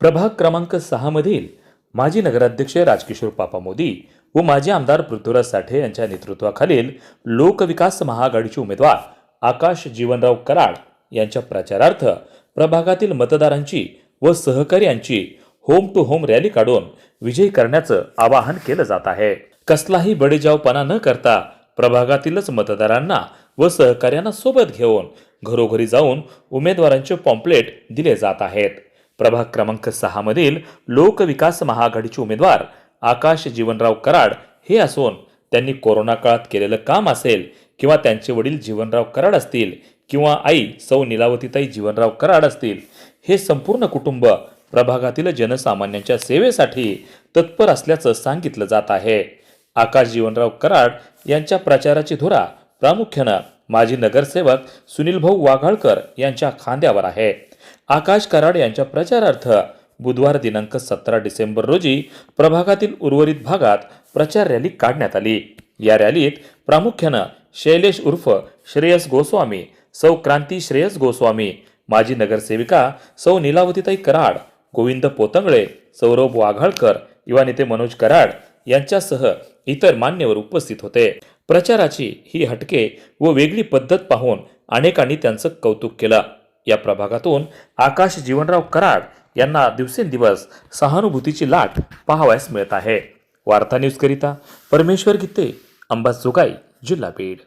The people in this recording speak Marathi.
प्रभाग क्रमांक 6 मधील माजी नगराध्यक्ष राजकिशोर पापा मोदी व माजी आमदार पृथ्वीराज साठे यांच्या नेतृत्वाखालील लोकविकास महाआघाडीचे उमेदवार आकाश जीवनराव कराड यांच्या प्रचारार्थ प्रभागातील मतदारांची व सहकार्यांची होम टू होम रॅली काढून विजयी करण्याचं आवाहन केलं जात आहे। कसलाही बडेजावपणा न करता प्रभागातीलच मतदारांना व सहकार्यांना सोबत घेऊन घरोघरी जाऊन उमेदवारांचे पॉम्पलेट दिले जात आहेत। प्रभाग क्रमांक 6 मधील लोकविकास महाआघाडीचे उमेदवार आकाश जीवनराव कराड हे असून त्यांनी कोरोना काळात केलेलं काम असेल किंवा त्यांचे वडील जीवनराव कराड असतील किंवा आई सौ नीलावतीताई जीवनराव कराड असतील, हे संपूर्ण कुटुंब प्रभागातील जनसामान्यांच्या सेवेसाठी तत्पर असल्याचं सांगितलं जात आहे। आकाश जीवनराव कराड यांच्या प्रचाराची धुरा प्रामुख्याने माजी नगरसेवक सुनील भाऊ वाघाळकर यांच्या खांद्यावर आहे। आकाश कराड यांच्या प्रचारार्थ बुधवार दिनांक 17 डिसेंबर रोजी प्रभागातील उर्वरित भागात प्रचार रॅली काढण्यात आली। या रॅलीत प्रामुख्याने शैलेश उर्फ श्रेयस गोस्वामी, सौ क्रांती श्रेयस गोस्वामी, माजी नगरसेविका सौ नीलावतीताई कराड, गोविंद पोतंगळे, सौरभ वाघाळकर, युवा नेते मनोज कराड यांच्यासह इतर मान्यवर उपस्थित होते। प्रचाराची ही हटके व वेगळी पद्धत पाहून अनेकांनी त्यांचं कौतुक केलं। या प्रभागातून आकाश जीवनराव कराड यांना दिवसेंदिवस सहानुभूतीची लाट पाहावयास मिळत आहे। वार्ता न्यूज करिता परमेश्वर गित्ते, अंबाजोगाई, जिल्हा बीड।